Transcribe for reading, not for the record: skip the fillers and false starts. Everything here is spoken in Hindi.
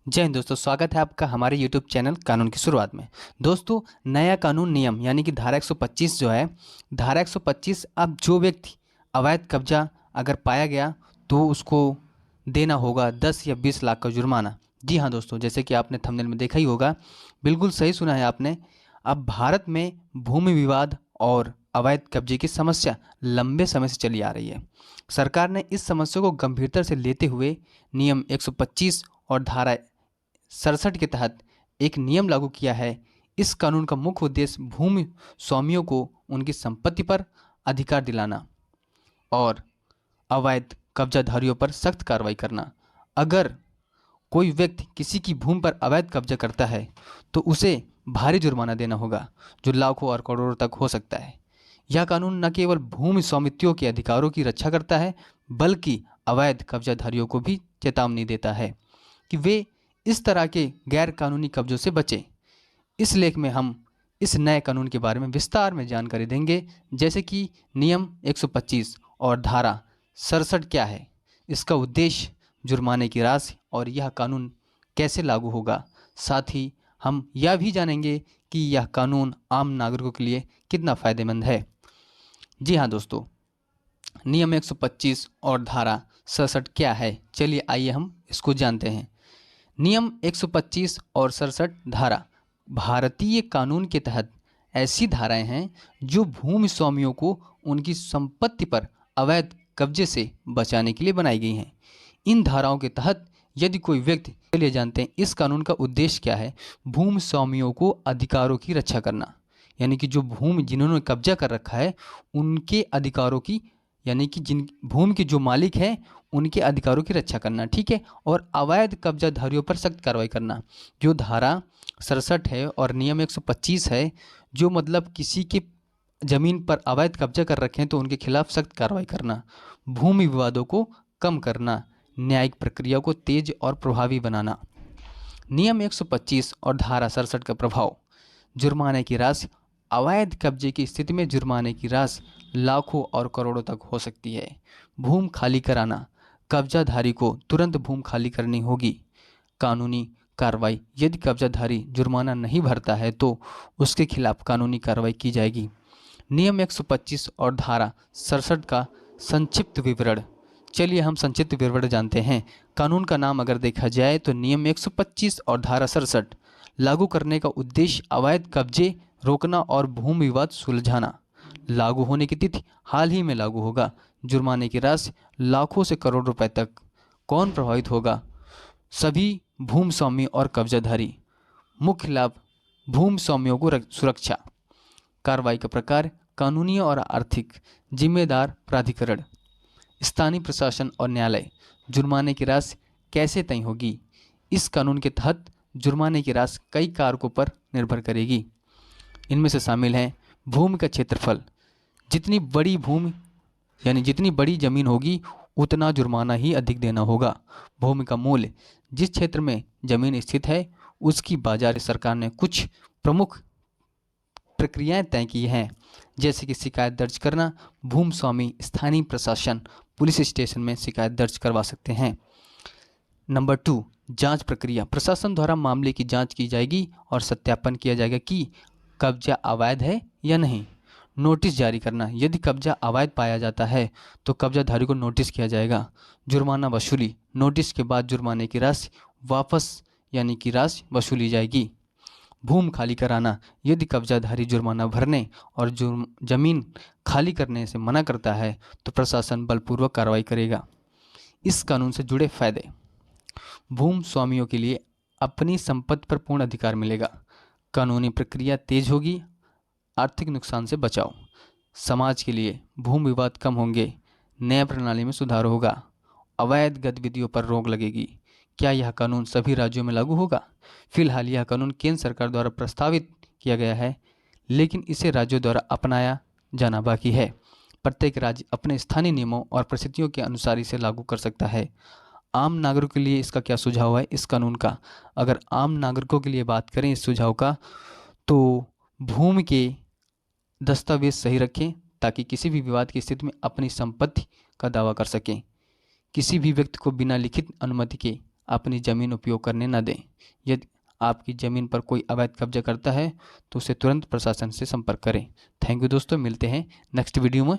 जय हिंद दोस्तों, स्वागत है आपका हमारे YouTube चैनल कानून की शुरुआत में। दोस्तों, नया कानून नियम यानी कि धारा 125 जो है, धारा 125 अब जो व्यक्ति अवैध कब्जा अगर पाया गया तो उसको देना होगा 10 या 20 लाख का जुर्माना। जी हाँ दोस्तों, जैसे कि आपने थंबनेल में देखा ही होगा, बिल्कुल सही सुना है आपने। अब भारत में भूमि विवाद और अवैध कब्जे की समस्या लंबे समय से चली आ रही है। सरकार ने इस समस्या को गंभीरता से लेते हुए नियम 125 और धारा 67 के तहत एक नियम लागू किया है। इस कानून का मुख्य उद्देश्य भूमि स्वामियों को उनकी संपत्ति पर अधिकार दिलाना और अवैध कब्जाधारियों पर सख्त कार्रवाई करना। अगर कोई व्यक्ति किसी की भूमि पर अवैध कब्जा करता है तो उसे भारी जुर्माना देना होगा, जो लाखों और करोड़ों तक हो सकता है। यह कानून न केवल भूमि स्वामित्व के अधिकारों की रक्षा करता है, बल्कि अवैध कब्जाधारियों को भी चेतावनी देता है कि वे इस तरह के गैर कानूनी कब्जों से बचें। इस लेख में हम इस नए कानून के बारे में विस्तार में जानकारी देंगे, जैसे कि नियम 125 और धारा 67 क्या है, इसका उद्देश्य, जुर्माने की राशि और यह कानून कैसे लागू होगा। साथ ही हम यह भी जानेंगे कि यह कानून आम नागरिकों के लिए कितना फ़ायदेमंद है। जी हाँ दोस्तों, नियम 125 और धारा 67 क्या है, चलिए आइए हम इसको जानते हैं। नियम 125 और 67 धारा भारतीय कानून के तहत ऐसी धाराएं हैं जो भूमि स्वामियों को उनकी संपत्ति पर अवैध कब्जे से बचाने के लिए बनाई गई हैं। इन धाराओं के तहत यदि कोई व्यक्ति, चलिए जानते हैं इस कानून का उद्देश्य क्या है। भूमि स्वामियों को अधिकारों की रक्षा करना, यानी कि जो भूमि जिन्होंने कब्जा कर रखा है उनके अधिकारों की, यानी कि जिन भूमि के जो मालिक हैं उनके अधिकारों की रक्षा करना, ठीक है। और अवैध कब्जाधारियों पर सख्त कार्रवाई करना, जो धारा 67 है और नियम 125 है, जो मतलब किसी के ज़मीन पर अवैध कब्जा कर रखे हैं तो उनके खिलाफ सख्त कार्रवाई करना, भूमि विवादों को कम करना, न्यायिक प्रक्रिया को तेज और प्रभावी बनाना। नियम 125 और धारा 67 का प्रभाव, जुर्माने की राशि, अवैध कब्जे की स्थिति में जुर्माने की राशि लाखों और करोड़ों तक हो सकती है। भूमि खाली कराना, कब्जाधारी को तुरंत भूमि खाली करनी होगी। कानूनी कार्रवाई, यदि कब्जाधारी जुर्माना नहीं भरता है तो उसके खिलाफ कानूनी कार्रवाई की जाएगी। नियम 125 और धारा 67 का संक्षिप्त विवरण, चलिए हम संक्षिप्त विवरण जानते हैं। कानून का नाम अगर देखा जाए तो नियम 125 और धारा 67 लागू करने का उद्देश्य अवैध कब्जे रोकना और भूमि विवाद सुलझाना। लागू होने की तिथि हाल ही में लागू होगा। जुर्माने की राशि लाखों से करोड़ रुपए तक। कौन प्रभावित होगा? सभी भूमि स्वामी और कब्जाधारी। मुख्य लाभ, भूमि स्वामियों को सुरक्षा। कार्रवाई का प्रकार, कानूनी और आर्थिक। जिम्मेदार प्राधिकरण, स्थानीय प्रशासन और न्यायालय। जुर्माने की राशि कैसे तय होगी? इस कानून के तहत जुर्माने की राशि कई कारकों पर निर्भर करेगी। इनमें से शामिल हैं भूमि का क्षेत्रफल, जितनी बड़ी भूमि यानी जितनी बड़ी जमीन होगी उतना जुर्माना ही अधिक देना होगा। भूमि का मूल्य, जिस क्षेत्र में जमीन स्थित है उसकी बाजार। सरकार ने कुछ प्रमुख प्रक्रियाएं तय की हैं, जैसे कि शिकायत दर्ज करना। भूमि स्वामी स्थानीय प्रशासन पुलिस स्टेशन में शिकायत दर्ज करवा सकते हैं। नंबर 2, जांच प्रक्रिया। प्रशासन द्वारा मामले की जांच की जाएगी और सत्यापन किया जाएगा कि कब्जा अवैध है या नहीं। नोटिस जारी करना, यदि कब्जा अवैध पाया जाता है तो कब्जाधारी को नोटिस किया जाएगा। जुर्माना वसूली, नोटिस के बाद जुर्माने की राशि वापस यानी कि राशि वसूली जाएगी। भूमि खाली कराना, यदि कब्जाधारी जुर्माना भरने और जमीन खाली करने से मना करता है तो प्रशासन बलपूर्वक कार्रवाई करेगा। इस कानून से जुड़े फायदे, भूमि स्वामियों के लिए अपनी संपत्ति पर पूर्ण अधिकार मिलेगा। कानूनी प्रक्रिया तेज होगी। आर्थिक नुकसान से बचाव, समाज के लिए भूमि विवाद कम होंगे। न्याय प्रणाली में सुधार होगा। अवैध गतिविधियों पर रोक लगेगी। क्या यह कानून सभी राज्यों में लागू होगा? फिलहाल यह कानून केंद्र सरकार द्वारा प्रस्तावित किया गया है, लेकिन इसे राज्यों द्वारा अपनाया जाना बाकी है। प्रत्येक राज्य अपने स्थानीय नियमों और परिस्थितियों के अनुसार इसे लागू कर सकता है। आम नागरिकों के लिए इसका क्या सुझाव है इस कानून का? अगर आम नागरिकों के लिए बात करें इस सुझाव का, तो भूमि के दस्तावेज सही रखें ताकि किसी भी विवाद की स्थिति में अपनी संपत्ति का दावा कर सकें। किसी भी व्यक्ति को बिना लिखित अनुमति के अपनी ज़मीन उपयोग करने न दें। यदि आपकी ज़मीन पर कोई अवैध कब्जा करता है तो उसे तुरंत प्रशासन से संपर्क करें। थैंक यू दोस्तों, मिलते हैं नेक्स्ट वीडियो में।